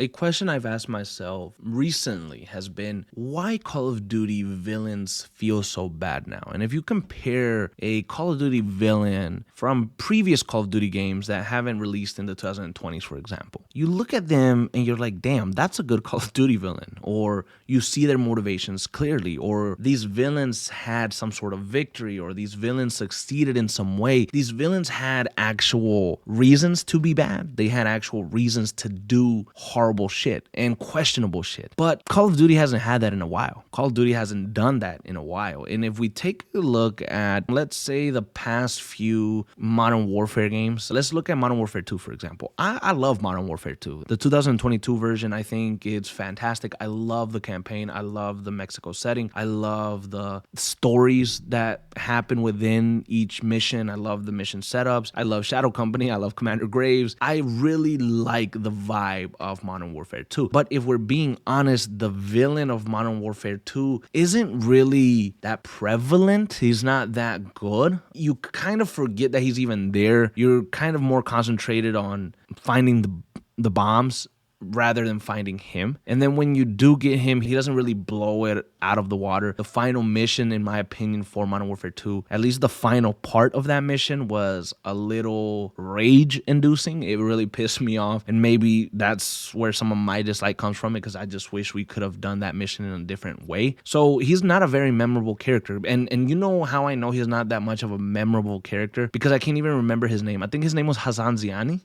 A question I've asked myself recently has been why Call of Duty villains feel so bad now. And if you compare a Call of Duty villain from previous Call of Duty games that haven't released in the 2020s, for example, you look at them and you're like, damn, that's a good Call of Duty villain. Or you see their motivations clearly, or these villains had some sort of victory, or these villains succeeded in some way. These villains had actual reasons to be bad. They had actual reasons to do horrible shit and questionable shit. But Call of Duty hasn't had that in a while. Call of Duty hasn't done that in a while. And if we take a look at, let's say, the past few Modern Warfare games, let's look at Modern Warfare 2, for example. I love Modern Warfare 2. The 2022 version, I think it's fantastic. I love the campaign. I love the Mexico setting. I love the stories that happen within each mission. I love the mission setups. I love Shadow Company. I love Commander Graves. I really like the vibe of Modern Warfare 2. But if we're being honest, the villain of Modern Warfare 2 isn't really that prevalent. He's not that good. You kind of forget that he's even there. You're kind of more concentrated on finding the bombs rather than finding him. And then when you do get him, he doesn't really blow it out of the water. The final mission, in my opinion, for Modern Warfare 2, at least the final part of that mission, was a little rage-inducing. It really pissed me off. And maybe that's where some of my dislike comes from, because I just wish we could have done that mission in a different way. So he's not a very memorable character. And you know how I know he's not that much of a memorable character? Because I can't even remember his name. I think his name was Hassan Ziani.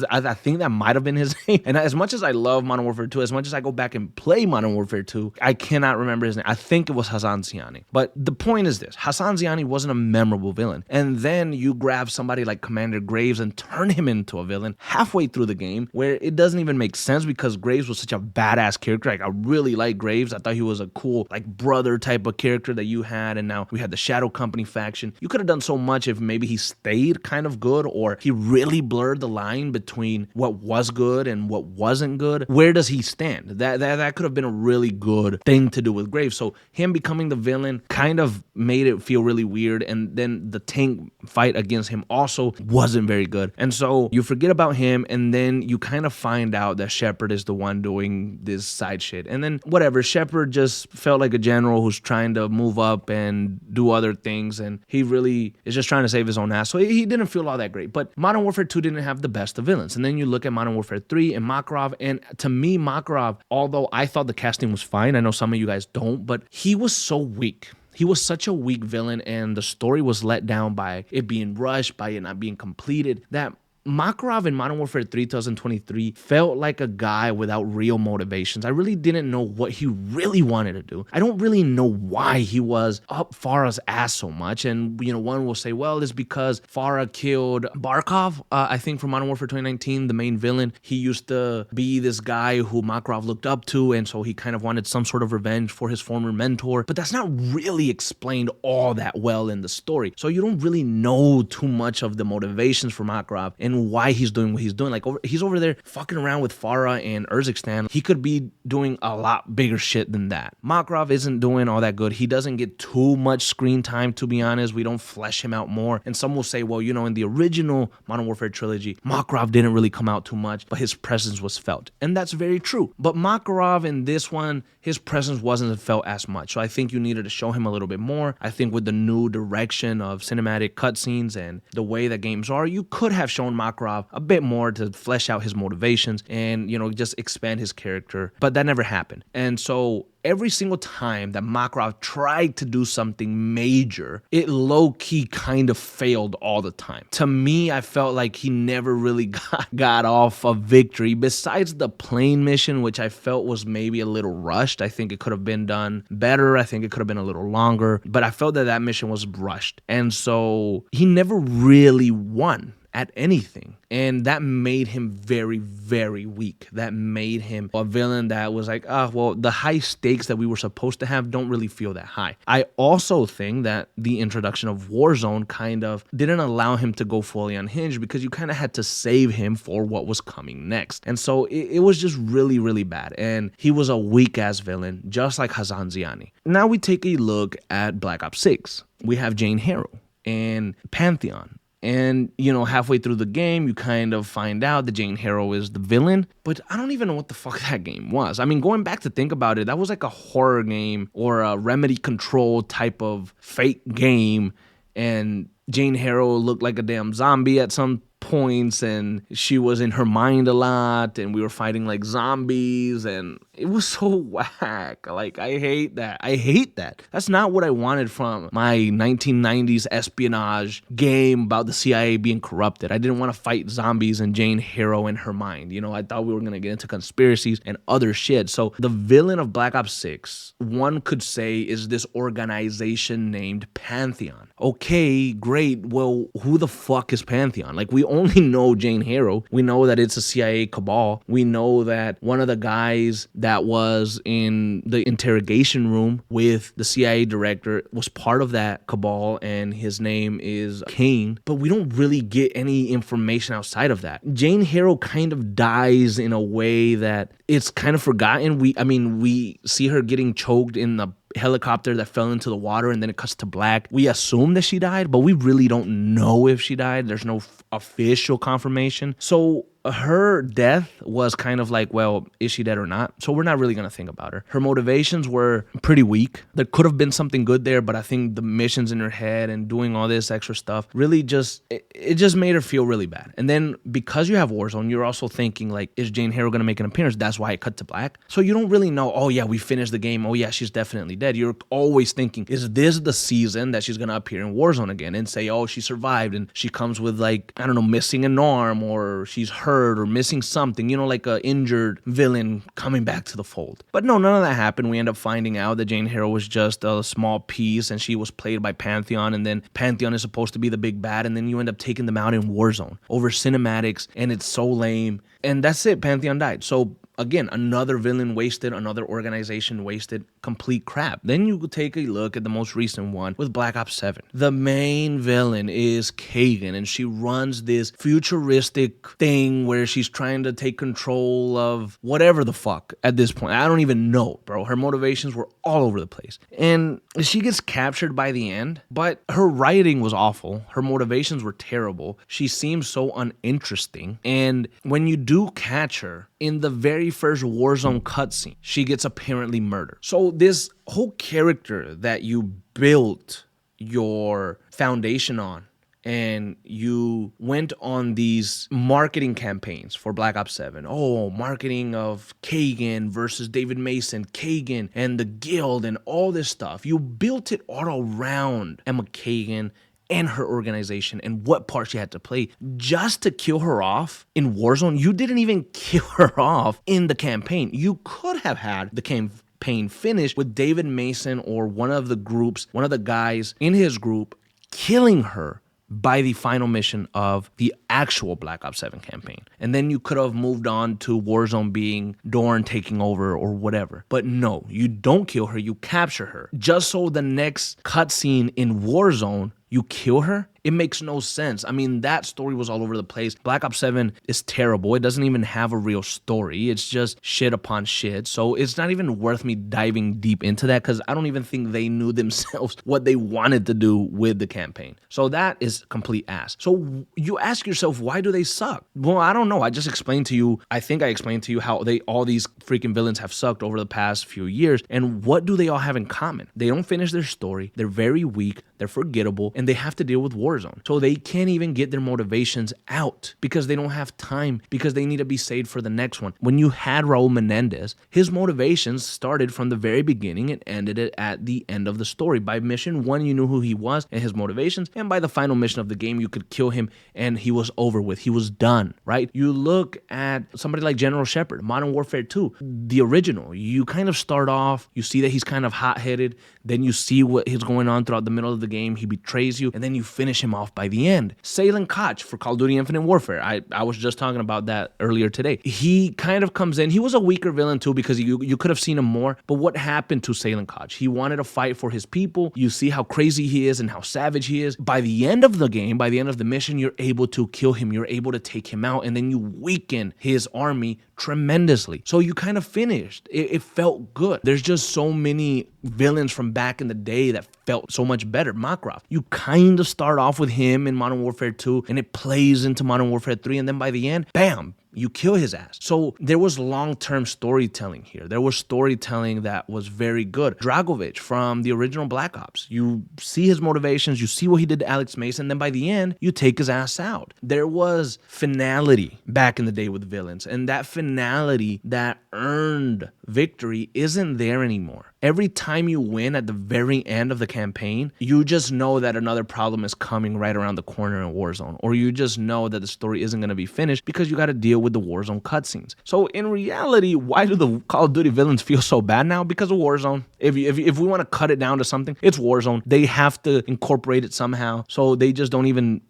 I think that might have been his name. And as much as I love Modern Warfare 2, as much as I go back and play Modern Warfare 2, I cannot remember his name. I think it was Hassan Ziani. But the point is this: Hassan Ziani wasn't a memorable villain. And then you grab somebody like Commander Graves and turn him into a villain halfway through the game, where it doesn't even make sense, because Graves was such a badass character. Like, I really like Graves. I thought he was a cool, like, brother type of character that you had. And now we had the Shadow Company faction. You could have done so much if maybe he stayed kind of good, or he really blurred the line between what was good and what wasn't good. Where does he stand? That could have been a really good thing to do with Graves. So him becoming the villain kind of made it feel really weird. And then the tank fight against him also wasn't very good. And so you forget about him, and then you kind of find out that Shepard is the one doing this side shit. And then whatever, Shepard just felt like a general who's trying to move up and do other things, and he really is just trying to save his own ass. So he didn't feel all that great. But Modern Warfare 2 didn't have the best of villains. And then you look at Modern Warfare 3 and Makarov, and to me, Makarov, although I thought the casting was fine, I know some of you guys don't, but he was so weak. He was such a weak villain, and the story was let down by it being rushed, by it not being completed, that Makarov in Modern Warfare 3 2023 felt like a guy without real motivations. I really didn't know what he really wanted to do. I don't really know why he was up Farah's ass so much. And, one will say, well, it's because Farah killed Barkov, I think, from Modern Warfare 2019, the main villain. He used to be this guy who Makarov looked up to, and so he kind of wanted some sort of revenge for his former mentor. But that's not really explained all that well in the story. So you don't really know too much of the motivations for Makarov and why he's doing what he's doing. Like, he's over there fucking around with Farah and Urzikstan. He could be doing a lot bigger shit than that. Makarov isn't doing all that good. He doesn't get too much screen time, to be honest. We don't flesh him out more. And some will say, well, in the original Modern Warfare trilogy, Makarov didn't really come out too much, but his presence was felt. And that's very true. But Makarov in this one, his presence wasn't felt as much. So I think you needed to show him a little bit more. I think with the new direction of cinematic cutscenes and the way that games are, you could have shown Makarov a bit more to flesh out his motivations and, just expand his character. But that never happened. And so every single time that Makarov tried to do something major, it low-key kind of failed all the time. To me, I felt like he never really got off a victory, besides the plane mission, which I felt was maybe a little rushed. I think it could have been done better. I think it could have been a little longer. But I felt that mission was rushed. And so he never really won at anything. And that made him very, very weak. That made him a villain that was like, the high stakes that we were supposed to have don't really feel that high. I also think that the introduction of Warzone kind of didn't allow him to go fully unhinged, because you kind of had to save him for what was coming next. And so it was just really, really bad. And he was a weak-ass villain, just like Hassan Ziani. Now we take a look at Black Ops 6. We have Jane Harrow and Pantheon. And, halfway through the game, you kind of find out that Jane Harrow is the villain. But I don't even know what the fuck that game was. I mean, going back to think about it, that was like a horror game or a remedy control type of fake game. And Jane Harrow looked like a damn zombie at some points, and she was in her mind a lot, and we were fighting like zombies, and it was so whack. Like, I hate that. That's not what I wanted from my 1990s espionage game about the CIA being corrupted. I didn't want to fight zombies and Jane Harrow in her mind. I thought we were going to get into conspiracies and other shit. So the villain of Black Ops 6, one could say, is this organization named Pantheon. Okay, great. Well, who the fuck is Pantheon? Like, we only know Jane Harrow. We know that it's a CIA cabal. We know that one of the guys that was in the interrogation room with the CIA director was part of that cabal, and his name is Kane. But we don't really get any information outside of that. Jane Harrow kind of dies in a way that it's kind of forgotten. We see her getting choked in the helicopter that fell into the water, and then it cuts to black. We assume that she died, but we really don't know if she died. There's no official confirmation. So her death was kind of like, well, is she dead or not? So we're not really going to think about her. Her motivations were pretty weak. There could have been something good there, but I think the missions in her head and doing all this extra stuff really it just made her feel really bad. And then because you have Warzone, you're also thinking like, is Jane Harrow going to make an appearance? That's why it cut to black. So you don't really know, oh yeah, we finished the game. Oh yeah, she's definitely dead. You're always thinking, is this the season that she's going to appear in Warzone again and say, oh, she survived, and she comes with like, I don't know, missing an arm, or she's hurt or missing something, like a injured villain coming back to the fold. But no, none of that happened. We end up finding out that Jane Harrow was just a small piece, and she was played by Pantheon, and then Pantheon is supposed to be the big bad, and then you end up taking them out in Warzone over cinematics, and it's so lame. And that's it. Pantheon died. So again, another villain wasted, another organization wasted, complete crap. Then you take a look at the most recent one with Black Ops 7. The main villain is Kagan, and she runs this futuristic thing where she's trying to take control of whatever the fuck at this point. I don't even know, bro. Her motivations were all over the place. And she gets captured by the end, but her writing was awful. Her motivations were terrible. She seems so uninteresting. And when you do catch her, in the very first Warzone cutscene, she gets apparently murdered. So this whole character that you built your foundation on, and you went on these marketing campaigns for Black Ops 7. Oh, marketing of Kagan versus David Mason, Kagan and the guild and all this stuff. You built it all around Emma Kagan and her organization and what part she had to play just to kill her off in Warzone. You didn't even kill her off in the campaign. You could have had the campaign finished with David Mason or one of the guys in his group killing her by the final mission of the actual Black Ops 7 campaign. And then you could have moved on to Warzone being Dorn taking over or whatever. But no, you don't kill her, you capture her. Just so the next cutscene in Warzone, you kill her? It makes no sense. I mean, that story was all over the place. Black Ops 7 is terrible. It doesn't even have a real story. It's just shit upon shit. So it's not even worth me diving deep into that, because I don't even think they knew themselves what they wanted to do with the campaign. So that is complete ass. So you ask yourself, why do they suck? Well, I don't know. I just explained to you, I think I explained to you how all these freaking villains have sucked over the past few years. And what do they all have in common? They don't finish their story. They're very weak. They're forgettable. And they have to deal with Warzone. So they can't even get their motivations out because they don't have time, because they need to be saved for the next one. When you had Raul Menendez, his motivations started from the very beginning and ended it at the end of the story. By mission 1, you knew who he was and his motivations. And by the final mission of the game, you could kill him and he was over with. He was done, right? You look at somebody like General Shepard, Modern Warfare 2, the original. You kind of start off, you see that he's kind of hot-headed. Then you see what is going on throughout the middle of the game. He betrays you, and then you finish him off by the end. Salen Koch for Call of Duty Infinite Warfare. I was just talking about that earlier today. He kind of comes in. He was a weaker villain too, because you could have seen him more. But what happened to Salen Koch? He wanted to fight for his people. You see how crazy he is and how savage he is. By the end of the game, by the end of the mission, you're able to kill him. You're able to take him out, and then you weaken his army tremendously. So you kind of finished. It felt good. There's just so many villains from back in the day that felt so much better. Makarov, you kind of start off with him in Modern Warfare 2 and it plays into Modern Warfare 3, and then by the end, bam, you kill his ass. So there was long-term storytelling here. There was storytelling that was very good. Dragovich from the original Black Ops, you see his motivations, you see what he did to Alex Mason, then by the end, you take his ass out. There was finality back in the day with villains, and that finality that earned victory isn't there anymore. Every time you win at the very end of the campaign, you just know that another problem is coming right around the corner in Warzone, or you just know that the story isn't going to be finished because you got to deal with the Warzone cutscenes. So in reality, why do the Call of Duty villains feel so bad now? Because of Warzone. If we want to cut it down to something, it's Warzone. They have to incorporate it somehow, so they don't even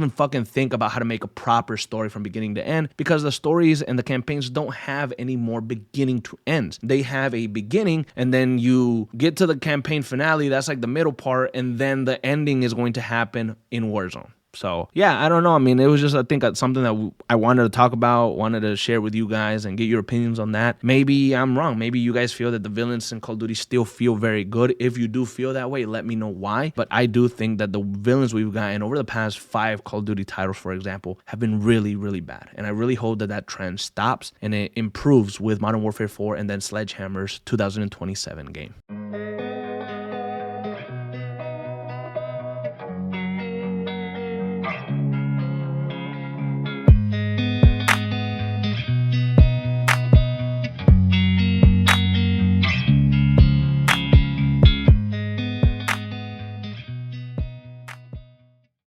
fucking think about how to make a proper story from beginning to end, because the stories and the campaigns don't have any more beginning to ends. They have a beginning, and then you get to the campaign finale. That's like the middle part, and then the ending is going to happen in Warzone. So yeah, I don't know. I mean, it was just, I think, something that I wanted to talk about, wanted to share with you guys and get your opinions on that. Maybe I'm wrong. Maybe you guys feel that the villains in Call of Duty still feel very good. If you do feel that way, let me know why. But I do think that the villains we've gotten over the past 5 Call of Duty titles, for example, have been really, really bad. And I really hope that that trend stops and it improves with Modern Warfare 4 and then Sledgehammer's 2027 game.